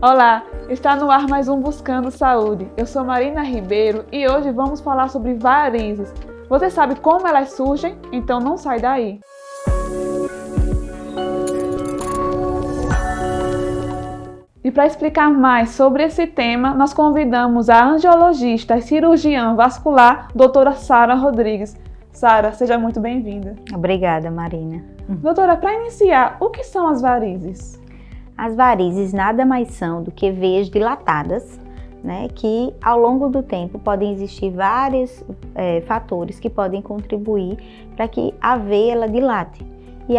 Olá, está no ar mais um Buscando Saúde. Eu sou Marina Ribeiro e hoje vamos falar sobre varizes. Você sabe como elas surgem? Então não sai daí. E para explicar mais sobre esse tema, nós convidamos a angiologista e cirurgiã vascular, doutora Sara Rodrigues. Sara, seja muito bem-vinda. Obrigada, Marina. Doutora, para iniciar, o que são as varizes? As varizes nada mais são do que veias dilatadas, né, que ao longo do tempo podem existir vários fatores que podem contribuir para que a veia ela dilate. E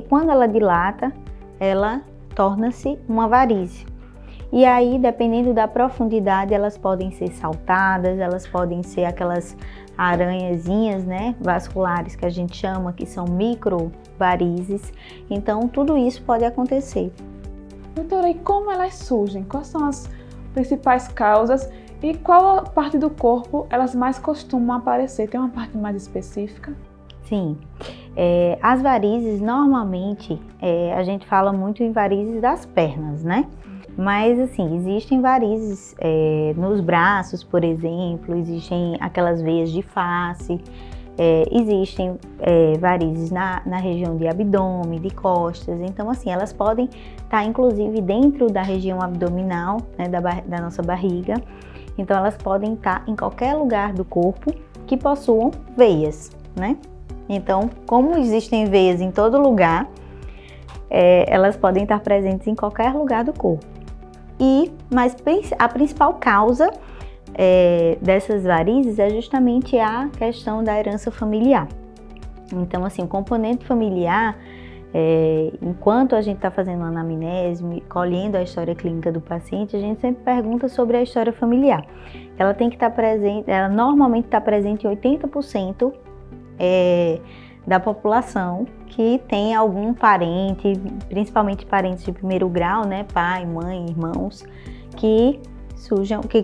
quando ela dilata, ela torna-se uma varize. E aí, dependendo da profundidade, elas podem ser saltadas, elas podem ser aquelas aranhazinhas, né, vasculares que a gente chama, que são microvarizes. Então, tudo isso pode acontecer. Doutora, e como elas surgem? Quais são as principais causas e qual a parte do corpo elas mais costumam aparecer? Tem uma parte mais específica? Sim, as varizes normalmente, a gente fala muito em varizes das pernas, né? Mas assim, existem varizes nos braços, por exemplo, existem aquelas veias de face, existem varizes na região de abdômen, de costas. Então assim, elas podem estar inclusive dentro da região abdominal, né, da nossa barriga. Então elas podem estar em qualquer lugar do corpo que possuam veias, né? Então, como existem veias em todo lugar, elas podem estar presentes em qualquer lugar do corpo. Mas a principal causa dessas varizes é justamente a questão da herança familiar. Então, assim, o componente familiar, enquanto a gente está fazendo uma anamnese, colhendo a história clínica do paciente, a gente sempre pergunta sobre a história familiar. Ela tem que estar presente, ela normalmente está presente em 80% da população que tem algum parente, principalmente parentes de primeiro grau, né, pai, mãe, irmãos, que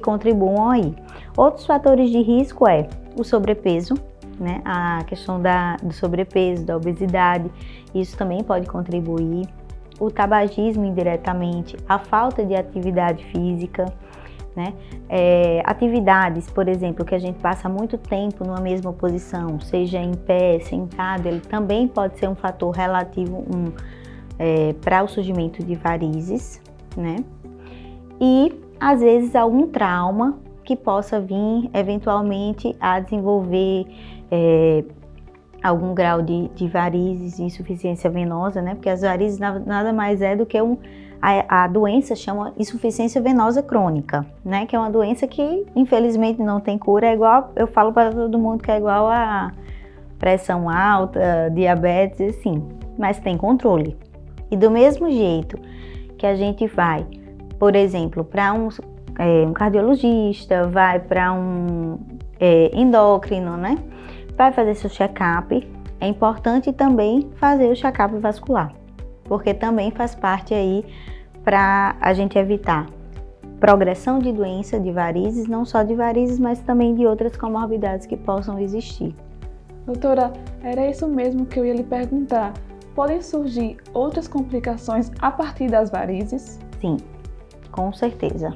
contribuam aí. Outros fatores de risco é o sobrepeso, né, a questão do sobrepeso, da obesidade, isso também pode contribuir. O tabagismo indiretamente, a falta de atividade física, né? Atividades, por exemplo, que a gente passa muito tempo numa mesma posição, seja em pé, sentado, ele também pode ser um fator relativo para o surgimento de varizes, né? E às vezes algum trauma que possa vir eventualmente a desenvolver algum grau de varizes e insuficiência venosa, né? Porque as varizes nada mais é do que a doença chama insuficiência venosa crônica, né? Que é uma doença que infelizmente não tem cura, é igual, eu falo para todo mundo que é igual a pressão alta, diabetes, assim, mas tem controle. E do mesmo jeito que a gente vai, por exemplo, para um cardiologista, vai para um endócrino, né? Vai fazer seu check-up, é importante também fazer o check-up vascular, porque também faz parte aí para a gente evitar progressão de doença, de varizes, não só de varizes, mas também de outras comorbidades que possam existir. Doutora, era isso mesmo que eu ia lhe perguntar. Podem surgir outras complicações a partir das varizes? Sim, com certeza.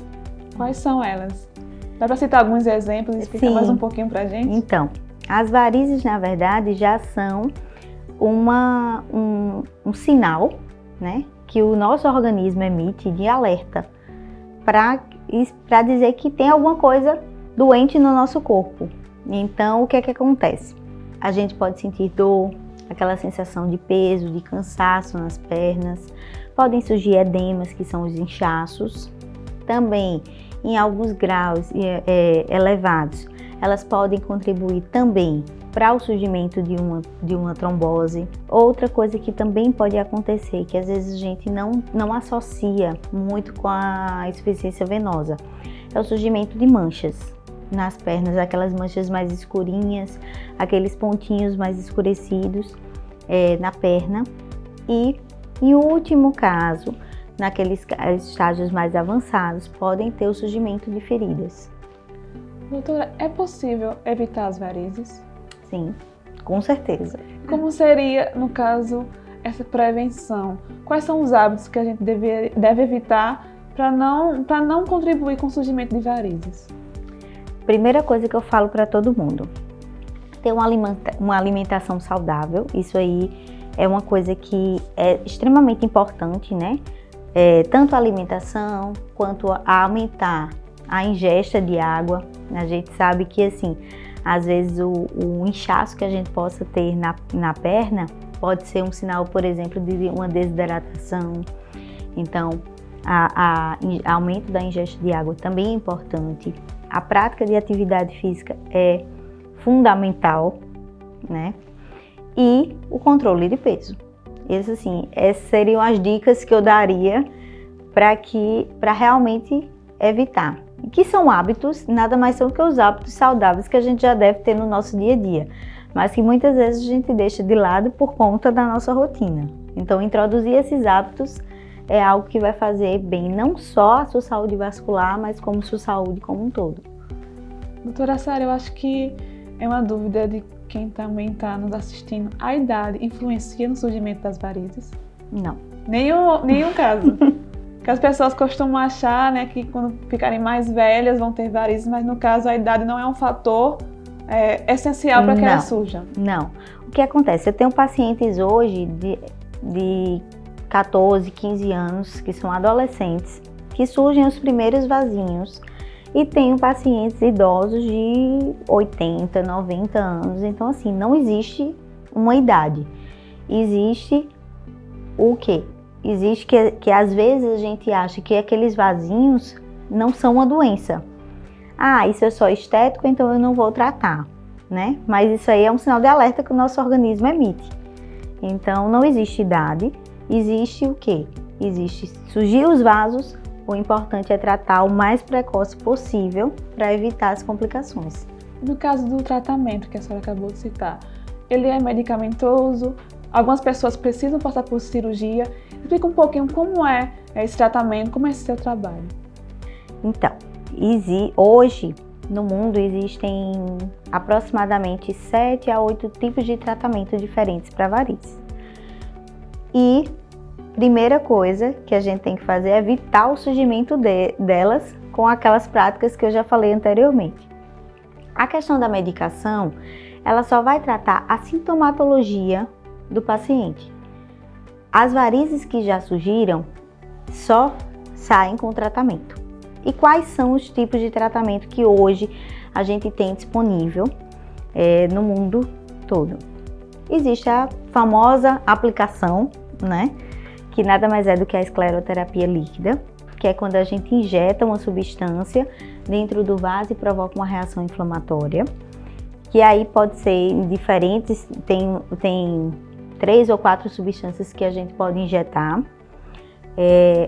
Quais são elas? Dá para citar alguns exemplos e explicar mais um pouquinho para a gente? Então, as varizes, na verdade, já são um sinal, né, que o nosso organismo emite de alerta para dizer que tem alguma coisa doente no nosso corpo. Então, o que é que acontece? A gente pode sentir dor, aquela sensação de peso, de cansaço nas pernas, podem surgir edemas, que são os inchaços. Também, em alguns graus elevados, elas podem contribuir também para o surgimento de uma trombose. Outra coisa que também pode acontecer, que às vezes a gente não associa muito com a insuficiência venosa, é o surgimento de manchas nas pernas, aquelas manchas mais escurinhas, aqueles pontinhos mais escurecidos na perna. E, em último caso, naqueles estágios mais avançados, podem ter o surgimento de feridas. Doutora, é possível evitar as varizes? Sim, com certeza. Como seria, no caso, essa prevenção? Quais são os hábitos que a gente deve evitar para não contribuir com o surgimento de varizes? Primeira coisa que eu falo para todo mundo, ter uma alimentação saudável. Isso aí é uma coisa que é extremamente importante, né? Tanto a alimentação quanto a aumentar a ingesta de água. A gente sabe que, assim, às vezes o inchaço que a gente possa ter na perna pode ser um sinal, por exemplo, de uma desidratação. Então, aumento da ingesta de água também é importante. A prática de atividade física é fundamental, né? E o controle de peso. Essas seriam as dicas que eu daria para realmente evitar. Que são hábitos, nada mais são que os hábitos saudáveis que a gente já deve ter no nosso dia a dia, mas que muitas vezes a gente deixa de lado por conta da nossa rotina. Então, introduzir esses hábitos é algo que vai fazer bem não só a sua saúde vascular, mas como sua saúde como um todo. Doutora Sara, eu acho que é uma dúvida de quem também está nos assistindo. A idade influencia no surgimento das varizes? Não. Nenhum caso. Que as pessoas costumam achar, né, que quando ficarem mais velhas vão ter varizes, mas no caso a idade não é um fator essencial para que elas surjam. Não. O que acontece? Eu tenho pacientes hoje de 14, 15 anos, que são adolescentes, que surgem os primeiros vasinhos. E tenho pacientes idosos de 80, 90 anos. Então, assim, não existe uma idade. Existe o quê? Existe que às vezes a gente acha que aqueles vasinhos não são uma doença. Ah, isso é só estético, então eu não vou tratar, né? Mas isso aí é um sinal de alerta que o nosso organismo emite. Então, não existe idade. Existe o quê? Existe surgir os vasos. O importante é tratar o mais precoce possível para evitar as complicações. No caso do tratamento que a senhora acabou de citar, ele é medicamentoso? Algumas pessoas precisam passar por cirurgia. Explica um pouquinho como é esse tratamento, como é esse seu trabalho. Então, hoje no mundo existem aproximadamente 7 a 8 tipos de tratamento diferentes para varizes. E primeira coisa que a gente tem que fazer é evitar o surgimento delas com aquelas práticas que eu já falei anteriormente. A questão da medicação, ela só vai tratar a sintomatologia do paciente. As varizes que já surgiram só saem com tratamento. E quais são os tipos de tratamento que hoje a gente tem disponível no mundo todo? Existe a famosa aplicação, né? Que nada mais é do que a escleroterapia líquida, que é quando a gente injeta uma substância dentro do vaso e provoca uma reação inflamatória, que aí pode ser diferentes, tem 3 ou 4 substâncias que a gente pode injetar.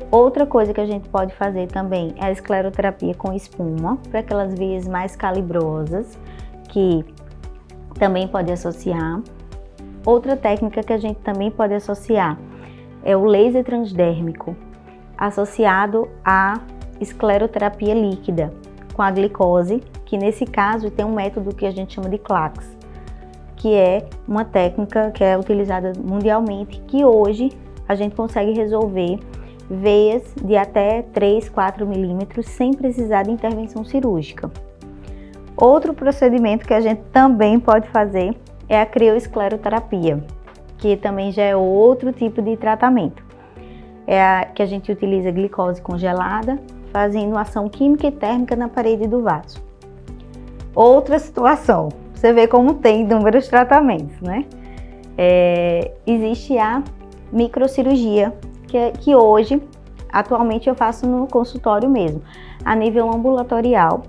Outra coisa que a gente pode fazer também é a escleroterapia com espuma, para aquelas veias mais calibrosas, que também pode associar. Outra técnica que a gente também pode associar é o laser transdérmico, associado à escleroterapia líquida com a glicose, que nesse caso tem um método que a gente chama de CLACS, que é uma técnica que é utilizada mundialmente, que hoje a gente consegue resolver veias de até 3, 4 milímetros sem precisar de intervenção cirúrgica. Outro procedimento que a gente também pode fazer é a crioescleroterapia, que também já é outro tipo de tratamento. Que a gente utiliza glicose congelada, fazendo ação química e térmica na parede do vaso. Outra situação, você vê como tem inúmeros tratamentos, né? Existe a microcirurgia, que hoje, atualmente eu faço no consultório mesmo, a nível ambulatorial,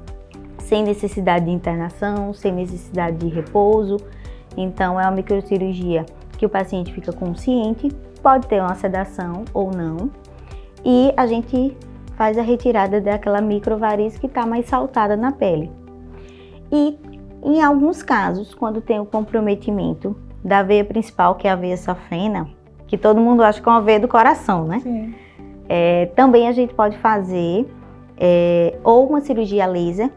sem necessidade de internação, sem necessidade de repouso. Então é uma microcirurgia que o paciente fica consciente, pode ter uma sedação ou não, e a gente faz a retirada daquela microvariz que está mais saltada na pele. E em alguns casos, quando tem o comprometimento da veia principal, que é a veia safena, que todo mundo acha que é uma veia do coração, né? Sim. Também a gente pode fazer ou uma cirurgia laser,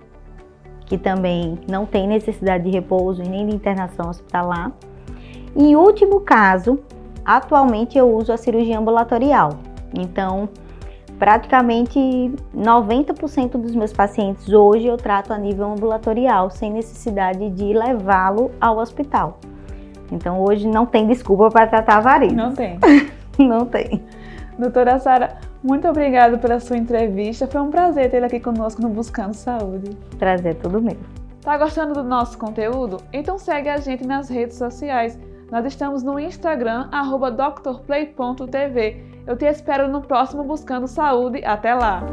que também não tem necessidade de repouso e nem de internação hospitalar. Em último caso, atualmente eu uso a cirurgia ambulatorial. Então, praticamente 90% dos meus pacientes hoje eu trato a nível ambulatorial, sem necessidade de levá-lo ao hospital. Então hoje não tem desculpa para tratar varizes. Não tem. Não tem. Doutora Sara, muito obrigada pela sua entrevista. Foi um prazer tê-la aqui conosco no Buscando Saúde. Prazer é todo meu. Tá gostando do nosso conteúdo? Então segue a gente nas redes sociais. Nós estamos no Instagram, @drplay.tv. Eu te espero no próximo Buscando Saúde. Até lá!